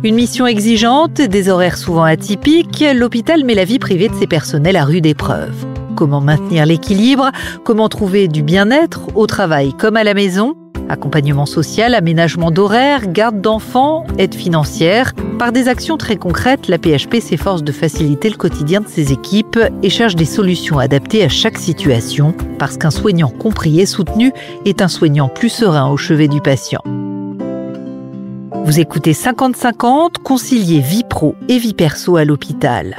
Une mission exigeante, des horaires souvent atypiques, l'hôpital met la vie privée de ses personnels à rude épreuve. Comment maintenir l'équilibre? Comment trouver du bien-être au travail comme à la maison? Accompagnement social, aménagement d'horaires, garde d'enfants, aide financière. Par des actions très concrètes, la PHP s'efforce de faciliter le quotidien de ses équipes et cherche des solutions adaptées à chaque situation, parce qu'un soignant compris et soutenu est un soignant plus serein au chevet du patient. Vous écoutez 50-50, concilier vie pro et vie perso à l'hôpital.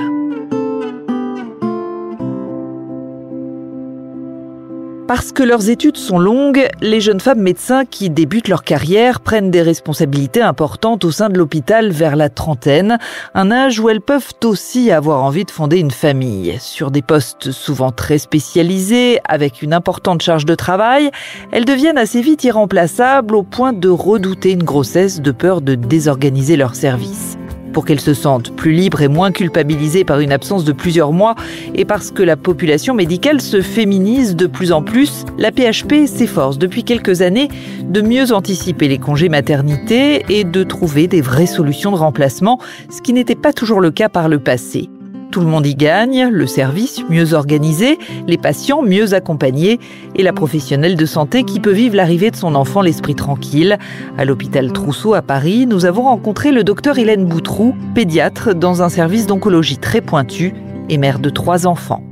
Parce que leurs études sont longues, les jeunes femmes médecins qui débutent leur carrière prennent des responsabilités importantes au sein de l'hôpital vers la trentaine, un âge où elles peuvent aussi avoir envie de fonder une famille. Sur des postes souvent très spécialisés, avec une importante charge de travail, elles deviennent assez vite irremplaçables au point de redouter une grossesse de peur de désorganiser leur service. Pour qu'elles se sentent plus libres et moins culpabilisées par une absence de plusieurs mois et parce que la population médicale se féminise de plus en plus, la PHP s'efforce depuis quelques années de mieux anticiper les congés maternité et de trouver des vraies solutions de remplacement, ce qui n'était pas toujours le cas par le passé. Tout le monde y gagne, le service mieux organisé, les patients mieux accompagnés et la professionnelle de santé qui peut vivre l'arrivée de son enfant l'esprit tranquille. À l'hôpital Trousseau à Paris, nous avons rencontré le docteur Hélène Boutroux, pédiatre dans un service d'oncologie très pointu et mère de 3 enfants.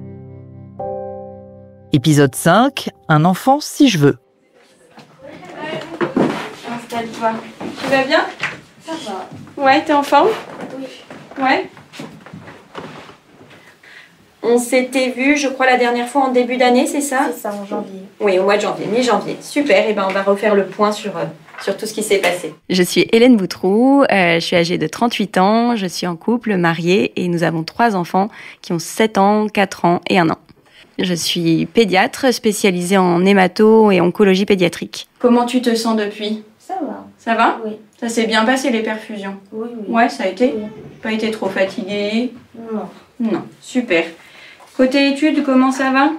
Épisode 5, un enfant si je veux. Installe-toi. Tu vas bien? Ça va. Ouais, t'es en forme? Oui. Ouais. On s'était vu, je crois, la dernière fois en début d'année, c'est ça? C'est ça, en janvier. Oui, au mois de janvier, mi-janvier. Super, et ben on va refaire le point sur tout ce qui s'est passé. Je suis Hélène Boutroux, je suis âgée de 38 ans, je suis en couple, mariée, et nous avons 3 enfants qui ont 7 ans, 4 ans et 1 an. Je suis pédiatre spécialisée en hémato et oncologie pédiatrique. Comment tu te sens depuis? Ça va. Ça va? Oui. Ça s'est bien passé les perfusions? Oui, oui. Ouais, ça a été? Oui. Pas été trop fatiguée? Non. Non, super. Côté études, comment ça va?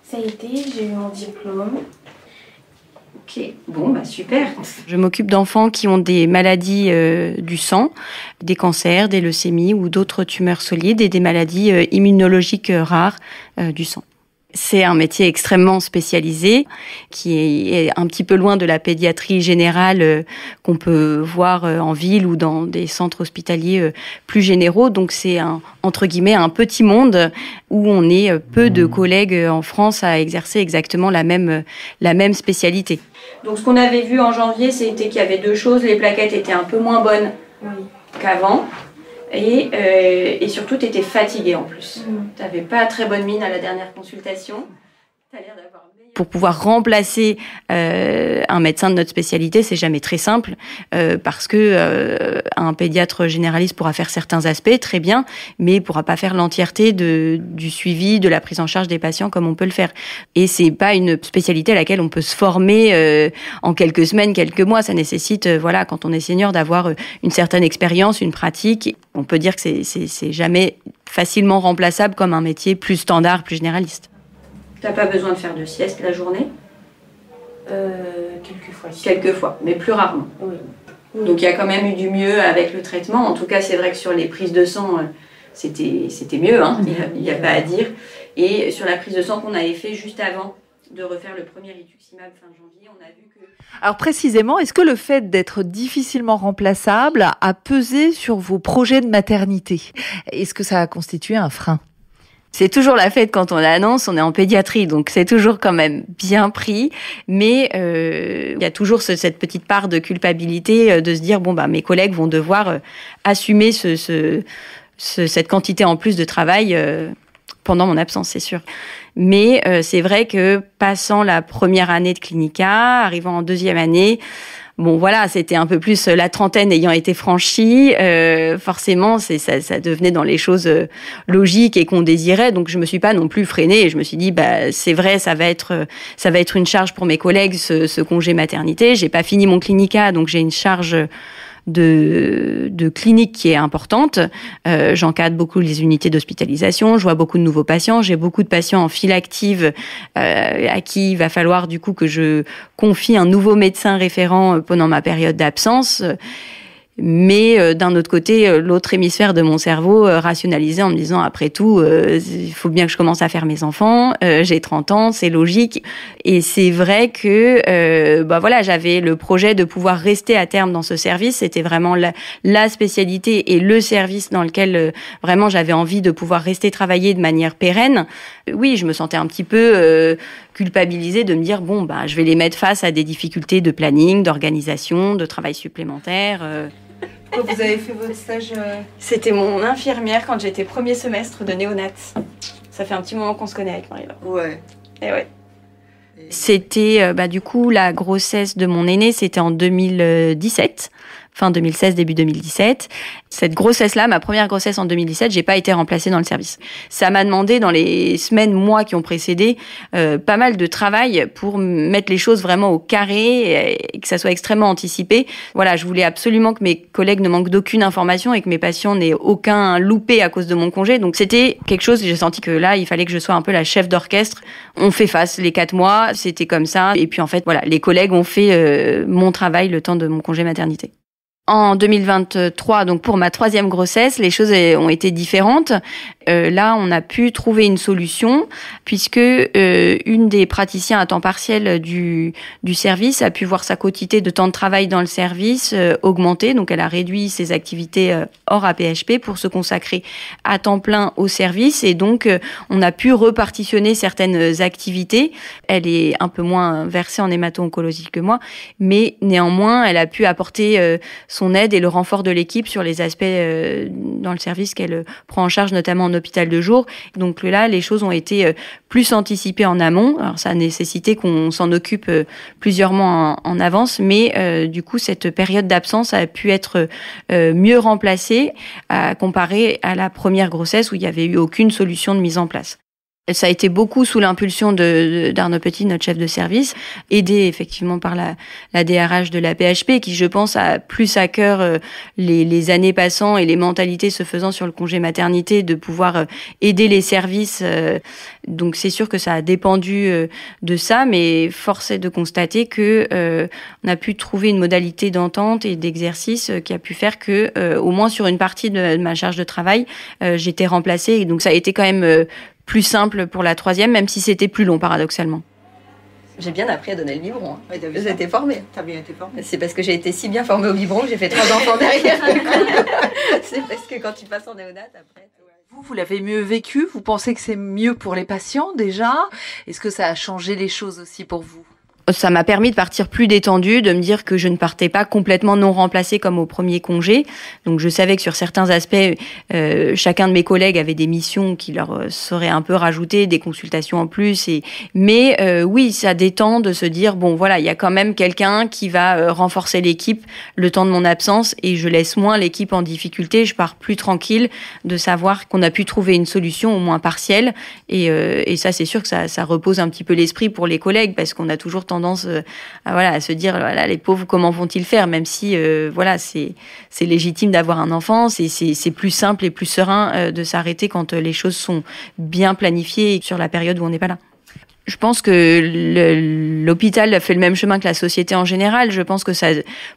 Ça a été, j'ai eu mon diplôme. Ok, bon, bah super. Je m'occupe d'enfants qui ont des maladies du sang, des cancers, des leucémies ou d'autres tumeurs solides et des maladies immunologiques rares du sang. C'est un métier extrêmement spécialisé qui est un petit peu loin de la pédiatrie générale qu'on peut voir en ville ou dans des centres hospitaliers plus généraux. Donc c'est entre guillemets un petit monde où on est peu de collègues en France à exercer exactement la même spécialité. Donc ce qu'on avait vu en janvier, c'était qu'il y avait 2 choses. Les plaquettes étaient un peu moins bonnes qu'avant. Et surtout, tu étais fatiguée en plus. Tu n'avais pas très bonne mine à la dernière consultation. Tu as l'air d'avoir... Pour pouvoir remplacer un médecin de notre spécialité, c'est jamais très simple parce que un pédiatre généraliste pourra faire certains aspects très bien, mais pourra pas faire l'entièreté du suivi, de la prise en charge des patients comme on peut le faire. Et c'est pas une spécialité à laquelle on peut se former en quelques semaines, quelques mois. Ça nécessite, voilà, quand on est senior, d'avoir une certaine expérience, une pratique. On peut dire que c'est jamais facilement remplaçable comme un métier plus standard, plus généraliste. T'as pas besoin de faire de sieste la journée? Quelquefois. Quelquefois, mais plus rarement. Oui. Donc il y a quand même eu du mieux avec le traitement. En tout cas, c'est vrai que sur les prises de sang, c'était mieux, hein. Il n'y a pas à dire. Et sur la prise de sang qu'on avait fait juste avant de refaire le premier rituximab fin janvier, on a vu que... Alors précisément, est-ce que le fait d'être difficilement remplaçable a pesé sur vos projets de maternité? Est-ce que ça a constitué un frein? C'est toujours la fête quand on l'annonce, on est en pédiatrie, donc c'est toujours quand même bien pris, mais il y a toujours cette petite part de culpabilité de se dire bon bah mes collègues vont devoir assumer cette quantité en plus de travail pendant mon absence, c'est sûr. Mais c'est vrai que passant la première année de clinica, arrivant en 2e année, bon voilà, c'était un peu plus la trentaine ayant été franchie, forcément ça devenait dans les choses logiques et qu'on désirait, donc je me suis pas non plus freinée et je me suis dit bah c'est vrai, ça va être une charge pour mes collègues ce congé maternité. J'ai pas fini mon clinica, donc j'ai une charge de clinique qui est importante. J'encadre beaucoup les unités d'hospitalisation, je vois beaucoup de nouveaux patients, j'ai beaucoup de patients en file active à qui il va falloir du coup que je confie un nouveau médecin référent pendant ma période d'absence. Mais d'un autre côté, l'autre hémisphère de mon cerveau rationalisait en me disant, après tout, il faut bien que je commence à faire mes enfants, j'ai 30 ans, c'est logique. Et c'est vrai que voilà, j'avais le projet de pouvoir rester à terme dans ce service. C'était vraiment la spécialité et le service dans lequel vraiment j'avais envie de pouvoir rester travailler de manière pérenne. Oui, je me sentais un petit peu culpabilisée de me dire, bon, je vais les mettre face à des difficultés de planning, d'organisation, de travail supplémentaire. Pourquoi vous avez fait votre stage C'était mon infirmière quand j'étais premier semestre de néonat. Ça fait un petit moment qu'on se connaît avec Marie-Laure. Ouais. Et ouais. C'était du coup la grossesse de mon aîné, c'était en 2017. Fin 2016, début 2017. Cette grossesse-là, ma première grossesse en 2017, j'ai pas été remplacée dans le service. Ça m'a demandé, dans les semaines, mois qui ont précédé, pas mal de travail pour mettre les choses vraiment au carré et que ça soit extrêmement anticipé. Voilà, je voulais absolument que mes collègues ne manquent d'aucune information et que mes patients n'aient aucun loupé à cause de mon congé. Donc c'était quelque chose, j'ai senti que là, il fallait que je sois un peu la chef d'orchestre. On fait face les 4 mois, c'était comme ça. Et puis en fait, voilà, les collègues ont fait mon travail le temps de mon congé maternité. En 2023, donc pour ma 3e grossesse, les choses ont été différentes. Là, on a pu trouver une solution puisque une des praticiens à temps partiel du service a pu voir sa quotité de temps de travail dans le service augmenter. Donc, elle a réduit ses activités hors APHP pour se consacrer à temps plein au service. Et donc, on a pu repartitionner certaines activités. Elle est un peu moins versée en hémato-oncologie que moi, mais néanmoins, elle a pu apporter son aide et le renfort de l'équipe sur les aspects dans le service qu'elle prend en charge, notamment en hôpital de jour. Donc là, les choses ont été plus anticipées en amont. Alors ça a nécessité qu'on s'en occupe plusieurs mois en avance, mais du coup, cette période d'absence a pu être mieux remplacée comparée à la première grossesse où il n'y avait eu aucune solution de mise en place. Ça a été beaucoup sous l'impulsion d'Arnaud Petit, notre chef de service, aidé effectivement par la DRH de la PHP, qui, je pense, a plus à cœur les années passant et les mentalités se faisant sur le congé maternité, de pouvoir aider les services. Donc c'est sûr que ça a dépendu de ça, mais force est de constater que on a pu trouver une modalité d'entente et d'exercice qui a pu faire que, au moins sur une partie de ma charge de travail, j'étais remplacée. Et donc ça a été quand même plus simple pour la 3e, même si c'était plus long, paradoxalement. J'ai bien appris à donner le biberon. Hein. Ouais, j'ai été formée. T'as bien été formée. C'est parce que j'ai été si bien formée au biberon que j'ai fait 3 enfants derrière. C'est parce que quand tu passes en néonat, après... Vous l'avez mieux vécu? Vous pensez que c'est mieux pour les patients, déjà? Est-ce que ça a changé les choses aussi pour vous? Ça m'a permis de partir plus détendue, de me dire que je ne partais pas complètement non remplacée comme au premier congé. Donc je savais que sur certains aspects, chacun de mes collègues avait des missions qui leur seraient un peu rajoutées, des consultations en plus. Mais oui, ça détend de se dire, bon voilà, il y a quand même quelqu'un qui va renforcer l'équipe le temps de mon absence et je laisse moins l'équipe en difficulté. Je pars plus tranquille de savoir qu'on a pu trouver une solution au moins partielle. Et ça, c'est sûr que ça repose un petit peu l'esprit pour les collègues parce qu'on a toujours tendance à se dire voilà, les pauvres, comment vont-ils faire, même si voilà, c'est légitime d'avoir un enfant, c'est plus simple et plus serein de s'arrêter quand les choses sont bien planifiées sur la période où on n'est pas là. Je pense que l'hôpital fait le même chemin que la société en général. Je pense que ça,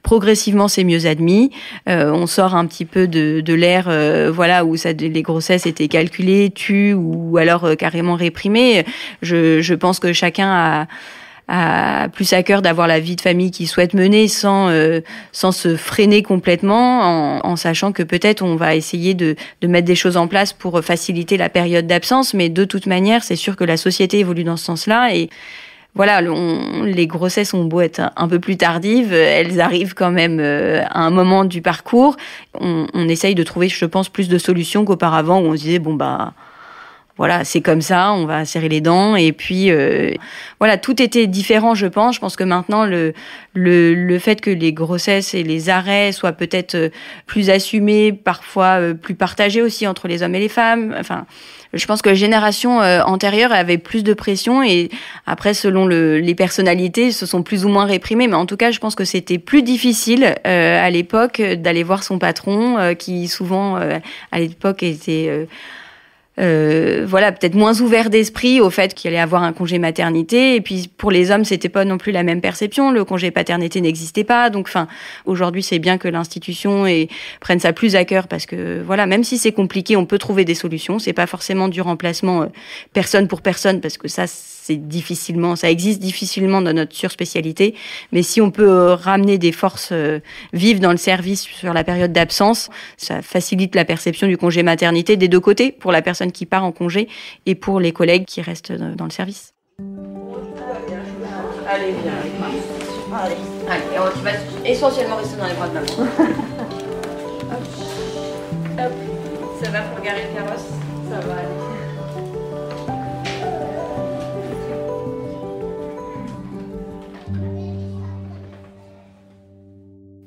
progressivement, c'est mieux admis. On sort un petit peu de l'ère, voilà, où les grossesses étaient calculées, tues ou alors carrément réprimées. Je pense que chacun a plus à cœur d'avoir la vie de famille qu'il souhaite mener sans se freiner complètement, en sachant que peut-être on va essayer de mettre des choses en place pour faciliter la période d'absence, mais de toute manière, c'est sûr que la société évolue dans ce sens-là et voilà, les grossesses ont beau être un peu plus tardives, elles arrivent quand même à un moment du parcours. On essaye de trouver, je pense, plus de solutions qu'auparavant où on se disait bon voilà, c'est comme ça, on va serrer les dents. Et puis, voilà, tout était différent, je pense. Je pense que maintenant, le fait que les grossesses et les arrêts soient peut-être plus assumés, parfois plus partagés aussi entre les hommes et les femmes. Enfin, je pense que les générations antérieures avaient plus de pression et après, selon les personnalités, se sont plus ou moins réprimées. Mais en tout cas, je pense que c'était plus difficile à l'époque d'aller voir son patron, qui souvent, à l'époque, était... voilà, peut-être moins ouvert d'esprit au fait qu'il allait avoir un congé maternité. Et puis pour les hommes, c'était pas non plus la même perception. Le congé paternité n'existait pas. Donc, aujourd'hui, c'est bien que l'institution prenne ça plus à cœur parce que voilà, même si c'est compliqué, on peut trouver des solutions. C'est pas forcément du remplacement personne pour personne parce que ça existe difficilement dans notre surspécialité. Mais si on peut ramener des forces vives dans le service sur la période d'absence, ça facilite la perception du congé maternité des deux côtés, pour la personne qui part en congé et pour les collègues qui restent dans le service. Allez, viens avec moi. Allez, tu vas essentiellement rester dans les bras de maman. Hop. Hop. Ça va pour garer le carrosse? Ça va aller.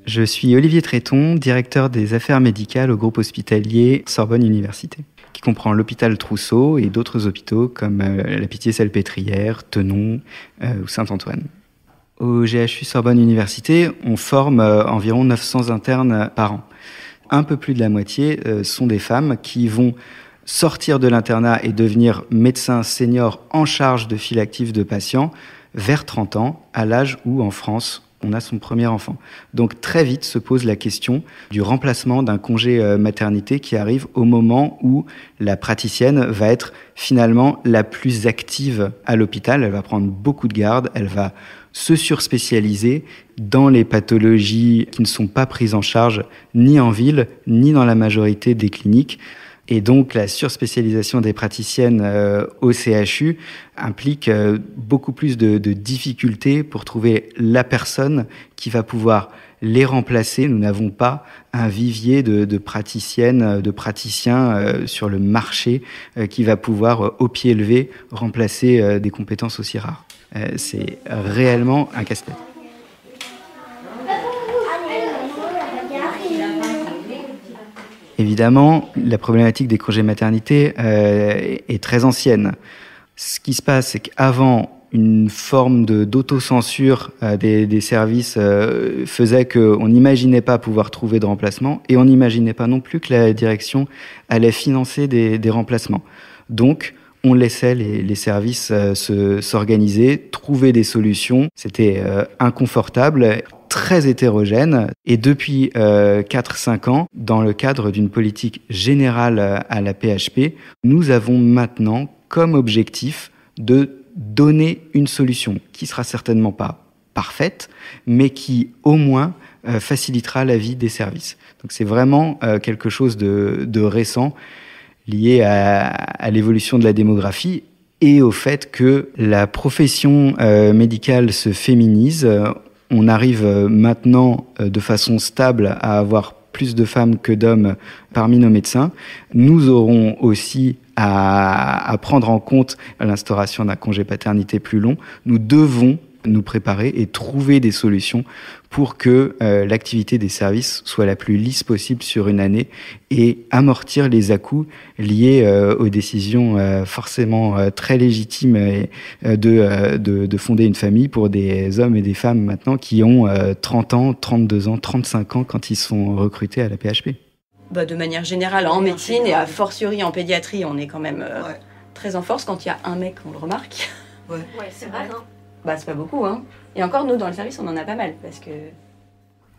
Je suis Olivier Tréton, directeur des affaires médicales au groupe hospitalier Sorbonne Université, qui comprend l'hôpital Trousseau et d'autres hôpitaux comme la Pitié-Salpêtrière, Tenon ou Saint-Antoine. Au GHU Sorbonne Université, on forme environ 900 internes par an. Un peu plus de la moitié sont des femmes qui vont sortir de l'internat et devenir médecins seniors en charge de file active de patients vers 30 ans, à l'âge où, en France, on a son premier enfant. Donc très vite se pose la question du remplacement d'un congé maternité qui arrive au moment où la praticienne va être finalement la plus active à l'hôpital. Elle va prendre beaucoup de garde, elle va se surspécialiser dans les pathologies qui ne sont pas prises en charge ni en ville, ni dans la majorité des cliniques. Et donc, la surspécialisation des praticiennes au CHU implique beaucoup plus de difficultés pour trouver la personne qui va pouvoir les remplacer. Nous n'avons pas un vivier de praticiennes, de praticiens sur le marché qui va pouvoir, au pied levé, remplacer des compétences aussi rares. C'est réellement un casse-tête. Évidemment, la problématique des congés maternité est très ancienne. Ce qui se passe, c'est qu'avant, une forme d'autocensure des services faisait qu'on n'imaginait pas pouvoir trouver de remplacement et on n'imaginait pas non plus que la direction allait financer des remplacements. Donc, on laissait les services s'organiser, trouver des solutions. C'était inconfortable, très hétérogène. Et depuis 4-5 ans, dans le cadre d'une politique générale à la PHP, nous avons maintenant comme objectif de donner une solution qui sera certainement pas parfaite, mais qui au moins facilitera la vie des services. Donc c'est vraiment quelque chose de récent, lié à l'évolution de la démographie et au fait que la profession médicale se féminise. On arrive maintenant de façon stable à avoir plus de femmes que d'hommes parmi nos médecins. Nous aurons aussi à prendre en compte l'instauration d'un congé paternité plus long. Nous devons nous préparer et trouver des solutions pour que l'activité des services soit la plus lisse possible sur une année et amortir les à-coups liés aux décisions forcément très légitimes de fonder une famille pour des hommes et des femmes maintenant qui ont 30 ans, 32 ans, 35 ans quand ils sont recrutés à la PHP. De manière générale, en médecine et a fortiori en pédiatrie, on est quand même très en force. Quand il y a un mec, on le remarque. Ouais, c'est vrai, hein. C'est pas beaucoup, hein. Et encore, nous, dans le service, on en a pas mal, parce que...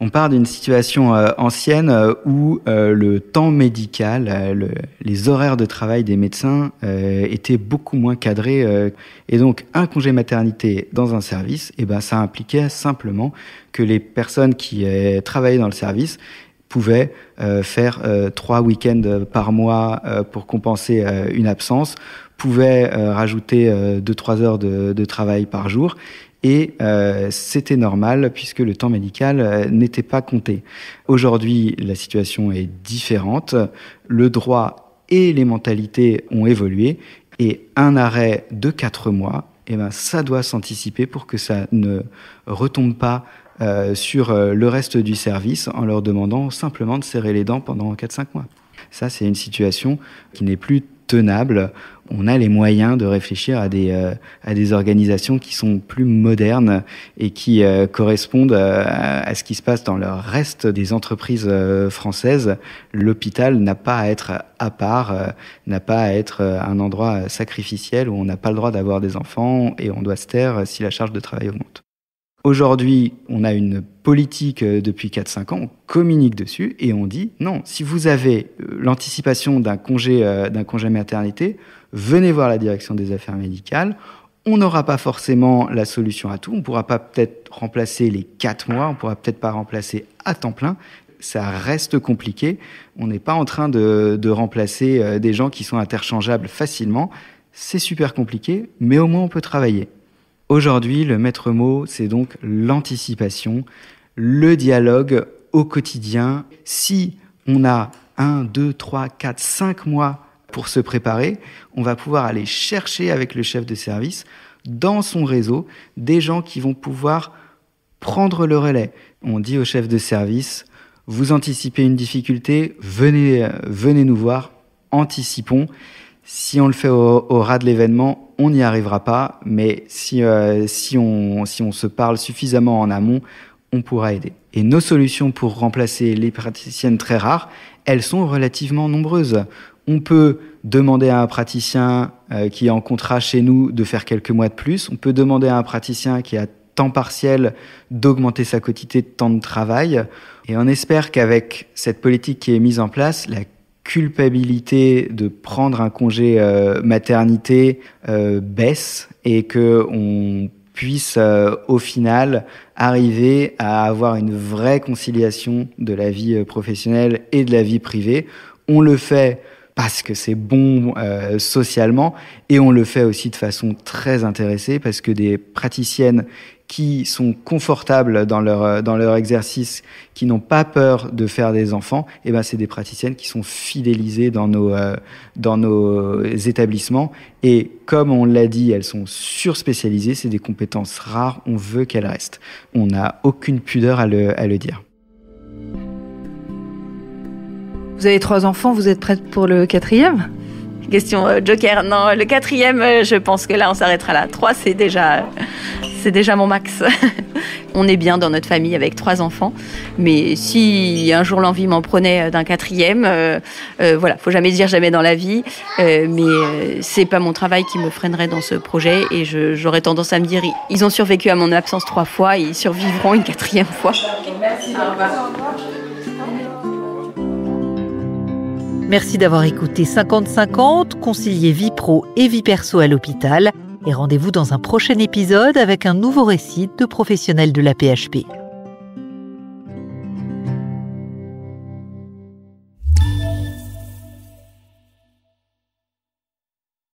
On part d'une situation ancienne où le temps médical, les horaires de travail des médecins étaient beaucoup moins cadrés. Et donc, un congé maternité dans un service, ça impliquait simplement que les personnes qui travaillaient dans le service pouvaient faire 3 week-ends par mois pour compenser une absence, pouvaient rajouter 2-3 heures de travail par jour. Et c'était normal puisque le temps médical n'était pas compté. Aujourd'hui, la situation est différente. Le droit et les mentalités ont évolué. Et un arrêt de 4 mois, ça doit s'anticiper pour que ça ne retombe pas sur le reste du service en leur demandant simplement de serrer les dents pendant 4-5 mois. Ça, c'est une situation qui n'est plus tenable, on a les moyens de réfléchir à des organisations qui sont plus modernes et qui correspondent à ce qui se passe dans le reste des entreprises françaises. L'hôpital n'a pas à être à part, n'a pas à être un endroit sacrificiel où on n'a pas le droit d'avoir des enfants et on doit se taire si la charge de travail augmente. Aujourd'hui, on a une politique depuis 4-5 ans, on communique dessus et on dit non, si vous avez l'anticipation d'un congé maternité, venez voir la direction des affaires médicales. On n'aura pas forcément la solution à tout. On ne pourra pas peut-être remplacer les 4 mois, on ne pourra peut-être pas remplacer à temps plein. Ça reste compliqué. On n'est pas en train de remplacer des gens qui sont interchangeables facilement. C'est super compliqué, mais au moins on peut travailler. Aujourd'hui, le maître mot, c'est donc l'anticipation, le dialogue au quotidien. Si on a 1, 2, 3, 4, 5 mois pour se préparer, on va pouvoir aller chercher avec le chef de service, dans son réseau, des gens qui vont pouvoir prendre le relais. On dit au chef de service, vous anticipez une difficulté, venez nous voir, anticipons. Si on le fait au ras de l'événement, on n'y arrivera pas, mais si on se parle suffisamment en amont, on pourra aider. Et nos solutions pour remplacer les praticiennes très rares, elles sont relativement nombreuses. On peut demander à un praticien qui est en contrat chez nous de faire quelques mois de plus. On peut demander à un praticien qui est à temps partiel d'augmenter sa quantité de temps de travail. Et on espère qu'avec cette politique qui est mise en place, la culpabilité de prendre un congé maternité baisse et qu'on puisse au final arriver à avoir une vraie conciliation de la vie professionnelle et de la vie privée. On le fait parce que c'est bon socialement et on le fait aussi de façon très intéressée parce que des praticiennes qui sont confortables dans leur exercice, qui n'ont pas peur de faire des enfants, et ben c'est des praticiennes qui sont fidélisées dans nos établissements. Et comme on l'a dit, elles sont surspécialisées, c'est des compétences rares, on veut qu'elles restent. On n'a aucune pudeur à le dire. Vous avez 3 enfants, vous êtes prête pour le 4e ? Question joker. Non, le 4e, je pense que là, on s'arrêtera là. 3, c'est déjà mon max. On est bien dans notre famille avec 3 enfants. Mais si un jour l'envie m'en prenait d'un 4e, voilà, faut jamais dire jamais dans la vie. Mais c'est pas mon travail qui me freinerait dans ce projet. Et j'aurais tendance à me dire, ils ont survécu à mon absence 3 fois, ils survivront une 4e fois. Merci. Au revoir. Merci d'avoir écouté 50-50, concilier vie pro et vie perso à l'hôpital. Et rendez-vous dans un prochain épisode avec un nouveau récit de professionnels de la PHP.